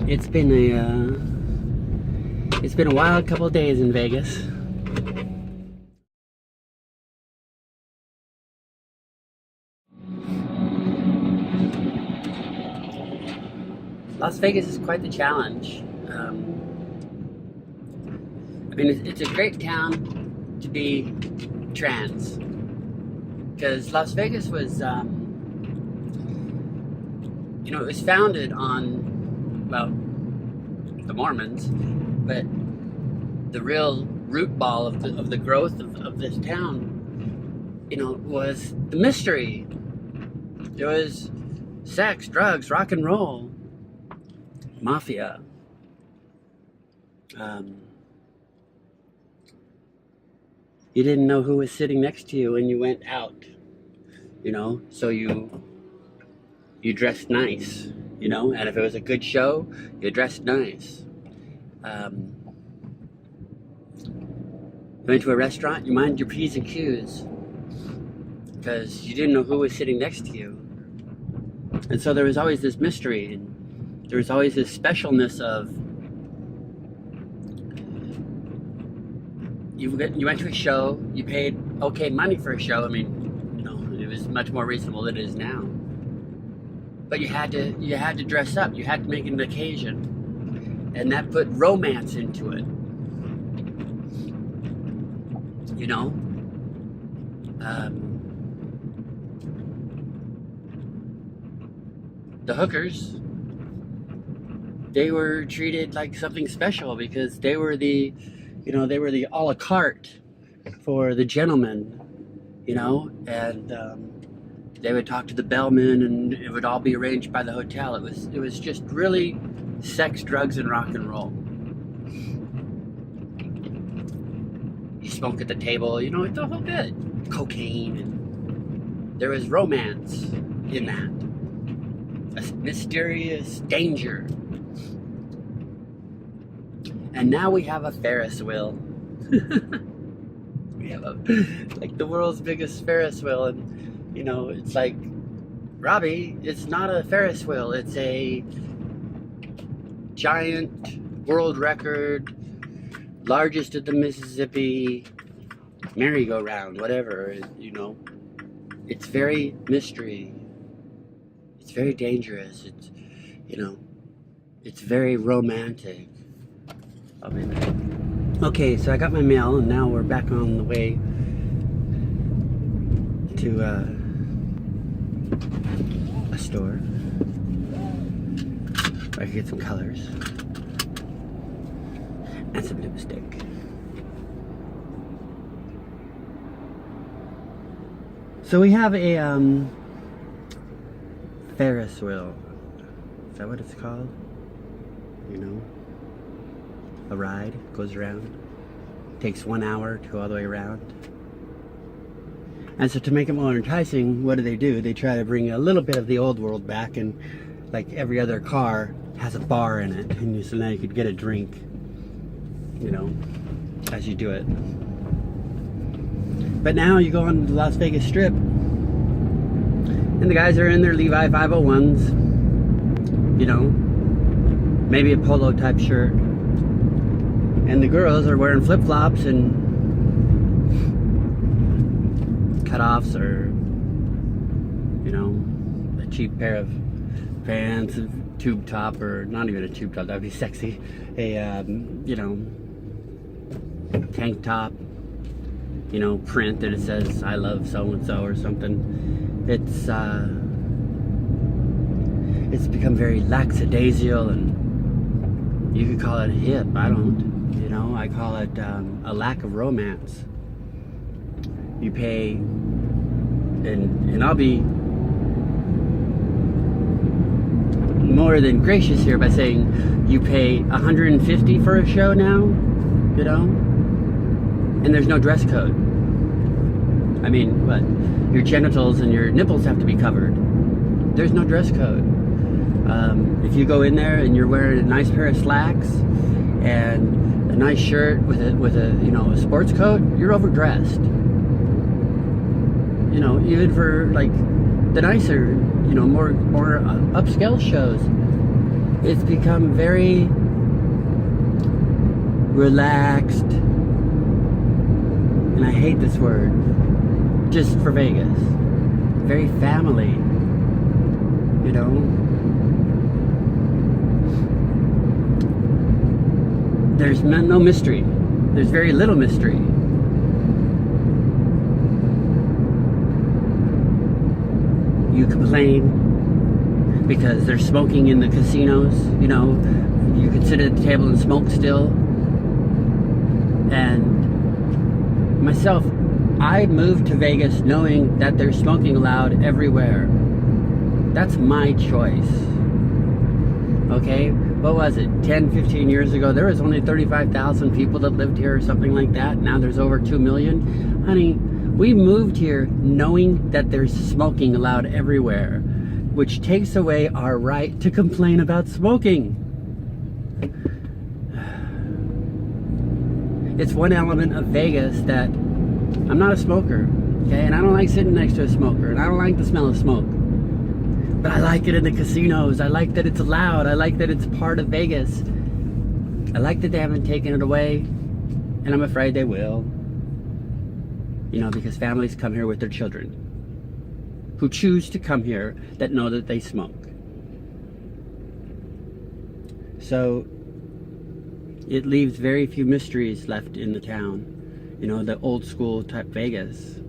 It's been a wild couple of days in Vegas. Las Vegas is quite the challenge. I mean, it's a great town to be trans, because Las Vegas was, it was founded on, well, the Mormons, but the real root ball of the growth of this town, was the mystery. It was sex, drugs, rock and roll, mafia. You didn't know who was sitting next to you when you went out, so you dressed nice, and if it was a good show, you dressed nice. You went to a restaurant, you minded your P's and Q's, because you didn't know who was sitting next to you. And so there was always this mystery, and there was always this specialness of, you went to a show, you paid okay money for a show. I mean, it was much more reasonable than it is now. But you had to dress up, you had to make it an occasion. And that put romance into it. The hookers, they were treated like something special because they were the a la carte for the gentlemen, and they would talk to the bellman, and it would all be arranged by the hotel. It was just really sex, drugs, and rock and roll. You smoke at the table, it's a whole bit. Cocaine, and there was romance in that. A mysterious danger. And now we have a Farris wheel. We have the world's biggest Farris wheel, and it's like, Robbie, it's not a Ferris wheel, it's a giant world record, largest of the Mississippi merry-go-round, whatever, it's very mystery, it's very dangerous, it's very romantic. I'll be there. Okay, so I got my mail, and now we're back on the way to a store where I can get some colors and some lipstick. So we have a Ferris wheel. Is that what it's called? A ride, goes around, takes 1 hour to go all the way around. And so to make it more enticing, what do? They try to bring a little bit of the old world back, and like every other car has a bar in it, and so now you could get a drink, as you do it. But now you go on the Las Vegas Strip, and the guys are in their Levi 501s, maybe a polo type shirt. And the girls are wearing flip-flops and cutoffs, or, a cheap pair of pants, a tube top, or not even a tube top, that'd be sexy. A, tank top, print that it says, I love so-and-so or something. It's become very lackadaisical, and you could call it hip, I don't. I call it a lack of romance. You pay, and I'll be more than gracious here by saying you pay $150 for a show now, and there's no dress code. I mean, what? Your genitals and your nipples have to be covered. There's no dress code. If you go in there and you're wearing a nice pair of slacks and a nice shirt with a sports coat, you're overdressed. Even for like the nicer, more upscale shows. It's become very relaxed, and I hate this word, just for Vegas. Very family, There's no mystery. There's very little mystery. You complain because there's smoking in the casinos, you could sit at the table and smoke still. And myself, I moved to Vegas knowing that there's smoking allowed everywhere. That's my choice. Okay? What was it? 10, 15 years ago, there was only 35,000 people that lived here or something like that. Now there's over 2 million. Honey, we moved here knowing that there's smoking allowed everywhere, which takes away our right to complain about smoking. It's one element of Vegas that I'm not a smoker, okay? And I don't like sitting next to a smoker, and I don't like the smell of smoke. But I like it in the casinos. I like that it's allowed. I like that it's part of Vegas. I like that they haven't taken it away, and I'm afraid they will. Because families come here with their children who choose to come here that know that they smoke. So it leaves very few mysteries left in the town. The old school type Vegas.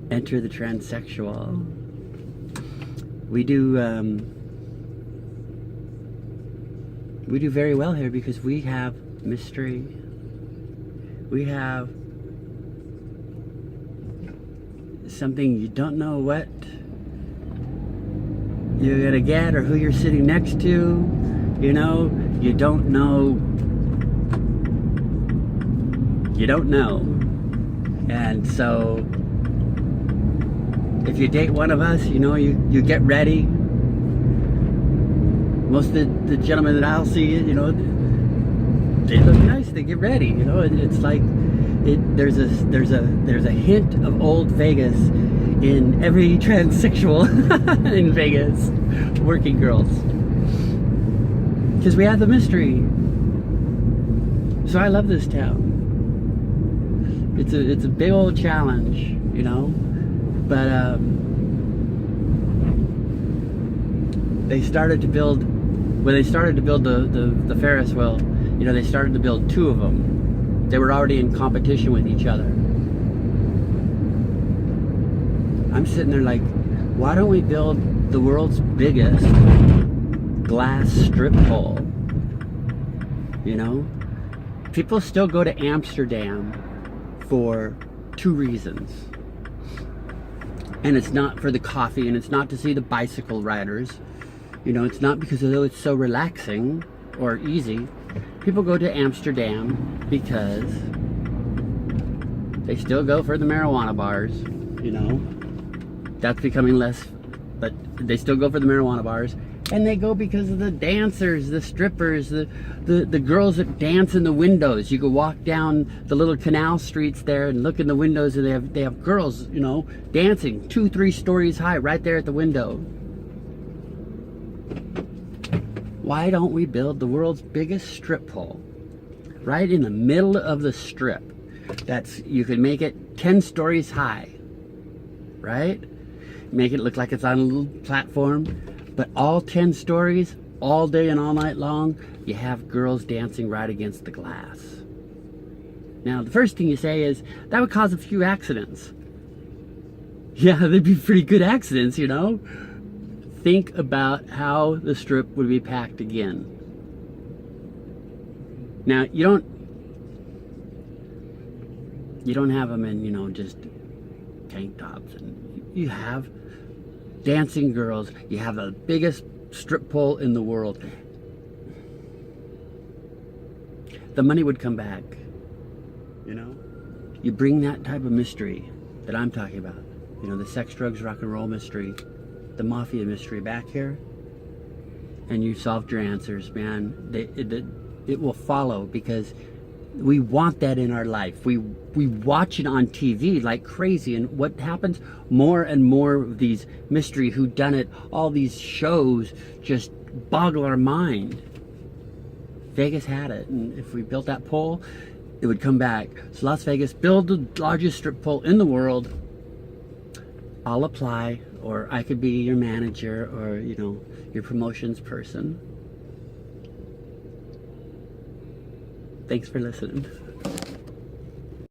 Enter the transsexual. We do very well here because we have mystery. We have something you don't know what you're gonna get or who you're sitting next to. You don't know. You don't know. And so if you date one of us, you get ready. Most of the gentlemen that I'll see, they look nice. They get ready. It's like there's a hint of old Vegas in every transsexual in Vegas, working girls, because we have the mystery. So I love this town. It's a big old challenge, but they started to build the Farris wheel. They started to build 2 of them. They were already in competition with each other. I'm sitting there like, why don't we build the world's biggest glass strip pole? People still go to Amsterdam for 2 reasons. And it's not for the coffee, and it's not to see the bicycle riders. It's not because it's so relaxing or easy. People go to Amsterdam because they still go for the marijuana bars. That's becoming less, but they still go for the marijuana bars. And they go because of the dancers, the strippers, the girls that dance in the windows. You can walk down the little canal streets there and look in the windows, and they have girls, dancing 2-3 stories high right there at the window. Why don't we build the world's biggest strip pole right in the middle of the strip? You can make it 10 stories high, right? Make it look like it's on a little platform. But all 10 stories, all day and all night long, you have girls dancing right against the glass. Now, the first thing you say is, that would cause a few accidents. Yeah, they'd be pretty good accidents, Think about how the strip would be packed again. Now, you don't have them in, just tank tops. And you have dancing girls. You have the biggest strip pole in the world. The money would come back. You bring that type of mystery that I'm talking about, the sex, drugs, rock and roll mystery, the mafia mystery back here, and you solved your answers, man. It will follow, because We want that in our life. We watch it on TV like crazy, and what happens? More and more of these mystery whodunit, all these shows just boggle our mind. Vegas had it, and if we built that pole, it would come back. So Las Vegas, build the largest strip pole in the world. I'll apply, or I could be your manager, or you know, your promotions person. Thanks for listening.